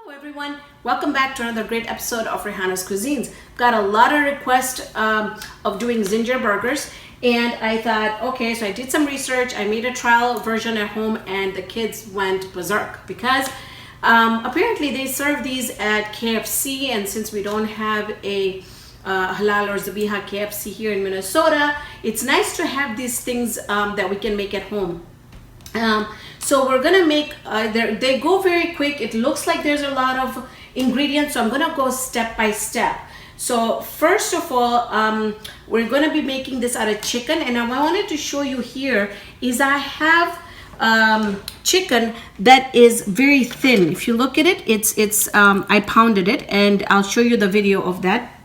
Hello everyone, welcome back to another great episode of Raihana's Cuisines. Got a lot of requests of doing Zinger burgers, and I thought, okay, so I did some research, I made a trial version at home, and the kids went berserk because apparently they serve these at KFC, and since we don't have a halal or zabiha KFC here in Minnesota, it's nice to have these things that we can make at home. So we're gonna make, they go very quick. It looks like there's a lot of ingredients, so I'm gonna go step by step. So first of all, we're gonna be making this out of chicken, and I wanted to show you here is I have chicken that is very thin. If you look at it, I pounded it, and I'll show you the video of that.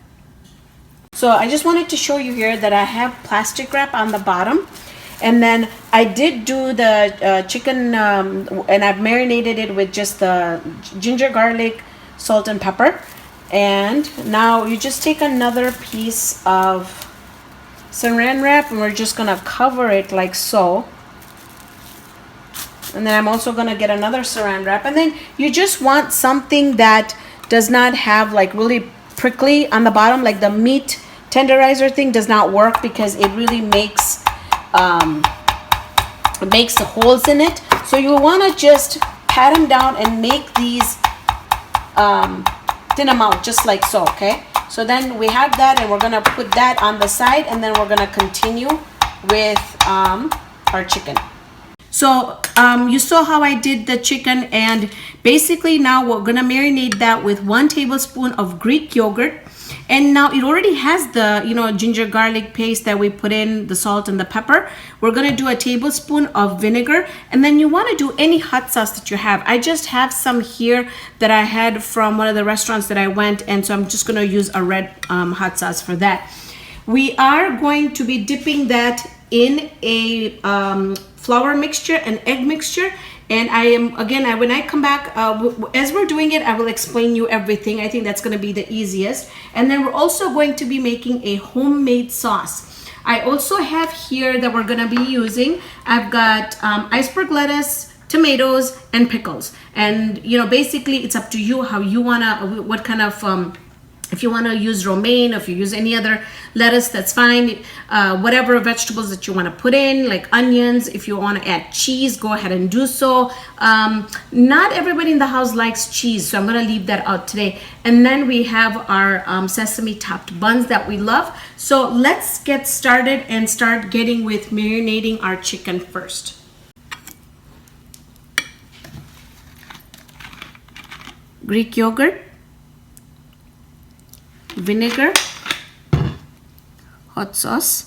So I just wanted to show you here that I have plastic wrap on the bottom. And then I did do the chicken, and I've marinated it with just the ginger, garlic, salt, and pepper. And now you just take another piece of saran wrap, and we're just gonna cover it like so. And then I'm also gonna get another saran wrap. And then you just want something that does not have like really prickly on the bottom, like the meat tenderizer thing does not work because it really makes the holes in it. So you want to just pat them down and make these thin them out just like so. Okay, so then we have that, and we're gonna put that on the side, and then we're gonna continue with our chicken. So you saw how I did the chicken, and basically now we're gonna marinate that with 1 tablespoon of Greek yogurt. And now it already has the, ginger garlic paste that we put in, the salt and the pepper. We're gonna do a tablespoon of vinegar, and then you wanna do any hot sauce that you have. I just have some here that I had from one of the restaurants that I went, and so I'm just gonna use a red hot sauce for that. We are going to be dipping that in a flour mixture, an egg mixture. And when I come back, as we're doing it, I will explain you everything. I think that's going to be the easiest. And then we're also going to be making a homemade sauce. I also have here that we're going to be using, I've got iceberg lettuce, tomatoes, and pickles. And, basically it's up to you how you want to, what kind of, if you want to use romaine, if you use any other lettuce, that's fine. Whatever vegetables that you want to put in, like onions, if you want to add cheese, go ahead and do so. Not everybody in the house likes cheese, so I'm going to leave that out today. And then we have our sesame topped buns that we love. So let's get started and start getting with marinating our chicken first. Greek yogurt, vinegar, hot sauce,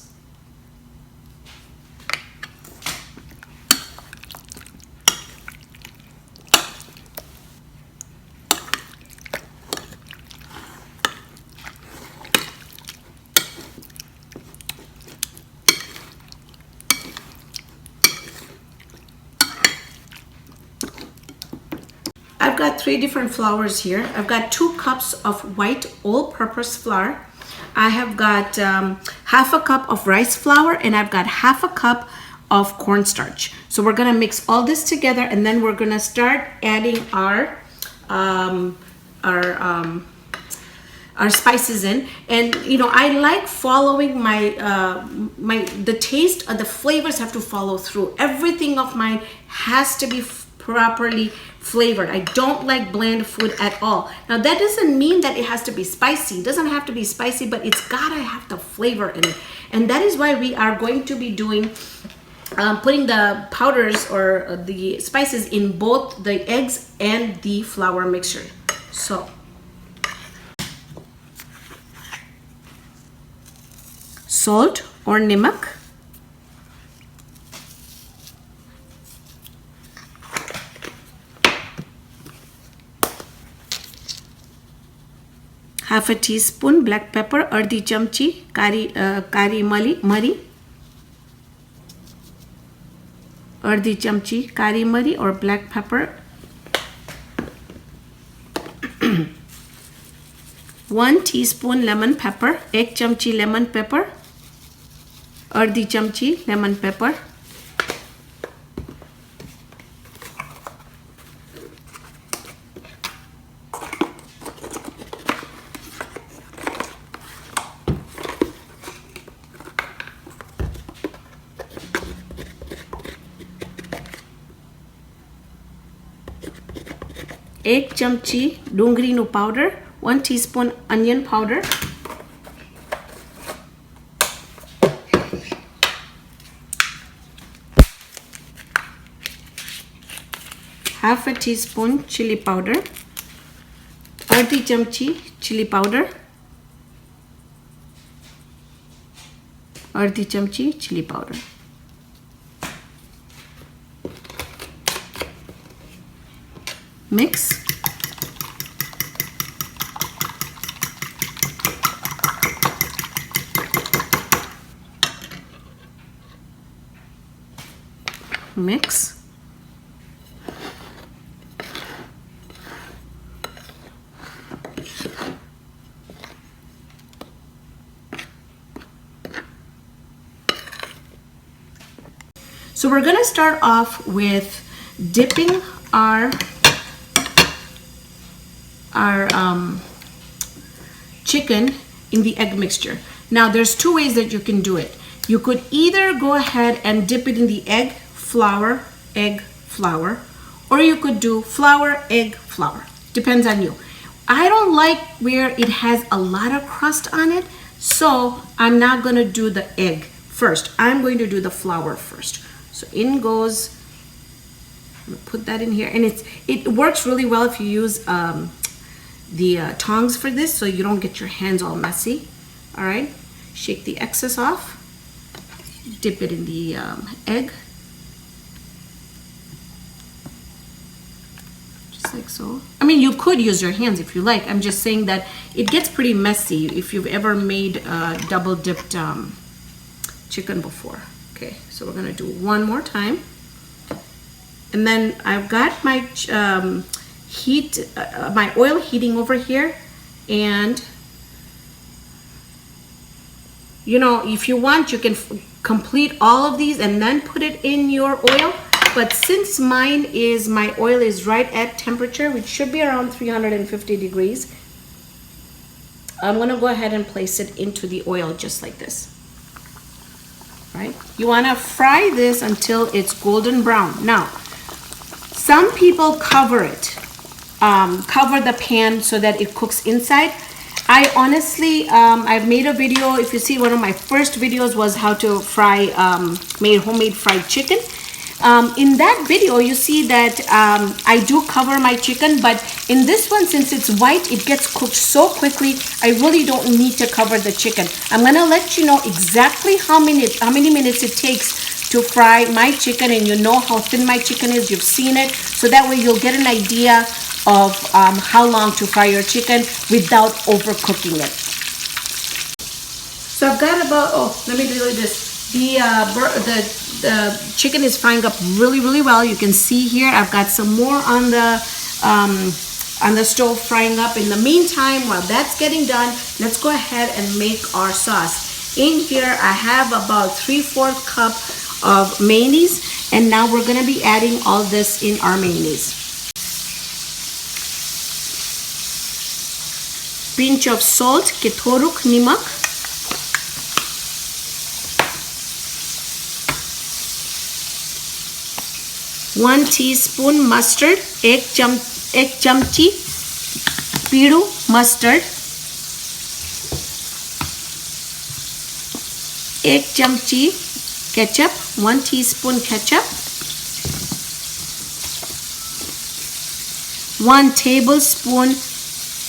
I've got 3 different flours here. I've got 2 cups of white all-purpose flour. I have got half a cup of rice flour, and I've got half a cup of cornstarch. So we're gonna mix all this together, and then we're gonna start adding our spices in. And I like following the taste of the flavors have to follow through. Everything of mine has to be properly flavored. I don't like bland food at all. Now that doesn't mean that it has to be spicy. It doesn't have to be spicy, but it's gotta have the flavor in it. And that is why we are going to be doing putting the powders or the spices in both the eggs and the flour mixture. So salt or namak, half a teaspoon black pepper, ardhi chamchi kari mari, ardhi chamchi kari mari or black pepper, 1 teaspoon lemon pepper, 1 chamchi lemon pepper, ardhi chamchi lemon pepper, एक चमची डूंगरीनु powder, 1 teaspoon onion powder, half a teaspoon chili powder, आधी चमची chili powder, आधी चमची chili powder. Mix. Mix. So we're going to start off with dipping our chicken in the egg mixture. Now there's two ways that you can do it. You could either go ahead and dip it in the egg, flour, or you could do flour, egg, flour. Depends on you. I don't like where it has a lot of crust on it, so I'm not going to do the egg first. I'm going to do the flour first. So in goes, I'm gonna put that in here, and it works really well if you use the tongs for this, so you don't get your hands all messy. All right, shake the excess off, dip it in the egg, just like so. I mean, you could use your hands if you like. I'm just saying that it gets pretty messy if you've ever made double dipped chicken before. Okay, so we're gonna do one more time, and then I've got my my oil heating over here, and you know, if you want, you can complete all of these and then put it in your oil. But since my oil is right at temperature, which should be around 350 degrees, I'm gonna go ahead and place it into the oil just like this. Right? You wanna fry this until it's golden brown. Now, some people cover it, cover the pan so that it cooks inside. I honestly, I've made a video. If you see, one of my first videos was how to fry, made homemade fried chicken. In that video, you see that I do cover my chicken, but in this one, since it's white, it gets cooked so quickly, I really don't need to cover the chicken. I'm gonna let you know exactly how many minutes it takes to fry my chicken, and you know how thin my chicken is, you've seen it, so that way you'll get an idea of how long to fry your chicken without overcooking it. So I've got about, oh, let me do this. The chicken is frying up really well. You can see here I've got some more on the stove frying up. In the meantime, while that's getting done, let's go ahead and make our sauce. In here I have about 3/4 cup of mayonnaise, and now we're going to be adding all this in our mayonnaise. Pinch of salt, ketoruk nimak. One teaspoon mustard, ek chamchi pidu mustard, ek chamchi ketchup, 1 teaspoon ketchup, 1 tablespoon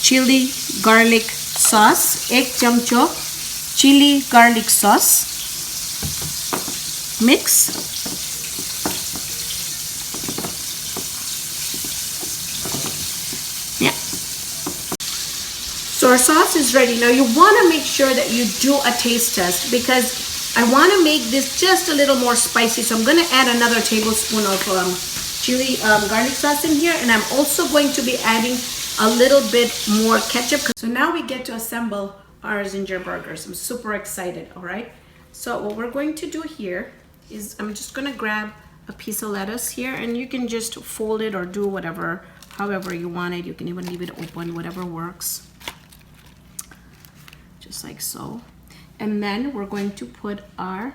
chili garlic sauce, ek chamcho chili garlic sauce. Mix. So our sauce is ready. Now you want to make sure that you do a taste test, because I want to make this just a little more spicy. So I'm going to add another tablespoon of chili garlic sauce in here, and I'm also going to be adding a little bit more ketchup. So now we get to assemble our Zinger burgers. I'm super excited, all right? So what we're going to do here is I'm just going to grab a piece of lettuce here, and you can just fold it or do whatever, however you want it. You can even leave it open, whatever works. Just like so. And then we're going to put our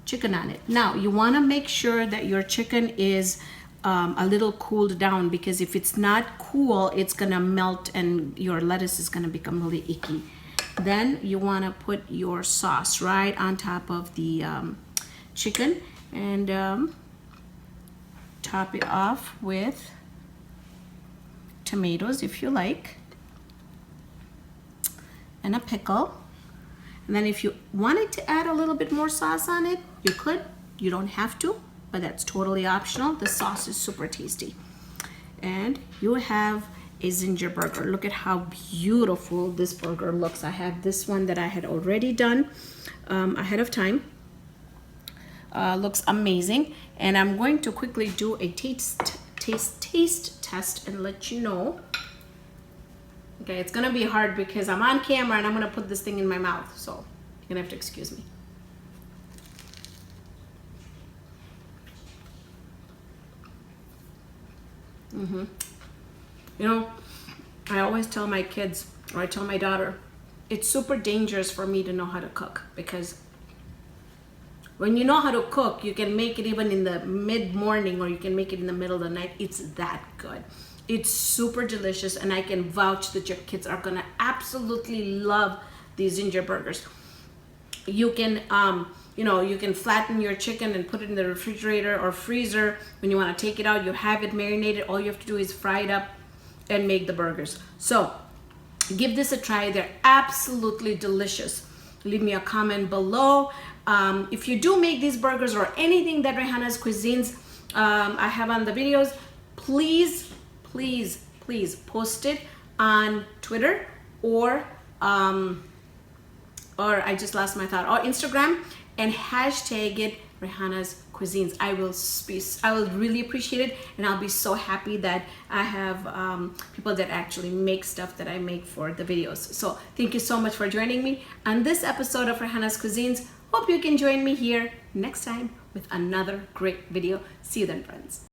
chicken on it. Now you want to make sure that your chicken is a little cooled down, because if it's not cool, it's gonna melt and your lettuce is gonna become really icky. Then you want to put your sauce right on top of the chicken, and top it off with tomatoes if you like, and a pickle. And then if you wanted to add a little bit more sauce on it, you could. You don't have to, but that's totally optional. The sauce is super tasty. And you have a Zinger burger. Look at how beautiful this burger looks. I have this one that I had already done ahead of time. Looks amazing. And I'm going to quickly do a taste test and let you know. Okay, it's gonna be hard because I'm on camera and I'm gonna put this thing in my mouth, so you're gonna have to excuse me. You know, I always tell my kids, or I tell my daughter, it's super dangerous for me to know how to cook, because when you know how to cook, you can make it even in the mid-morning, or you can make it in the middle of the night. It's that good. It's super delicious, and I can vouch that your kids are gonna absolutely love these Zinger burgers. You can, you know, you can flatten your chicken and put it in the refrigerator or freezer. When you want to take it out, you have it marinated. All you have to do is fry it up and make the burgers. So give this a try. They're absolutely delicious. Leave me a comment below. If you do make these burgers or anything that Raihana's Cuisines I have on the videos, please post it on Twitter or I just lost my thought, or Instagram, and hashtag it Raihana's Cuisines. I will really appreciate it, and I'll be so happy that I have people that actually make stuff that I make for the videos. So thank you so much for joining me on this episode of Raihana's Cuisines. Hope you can join me here next time with another great video. See you then, friends.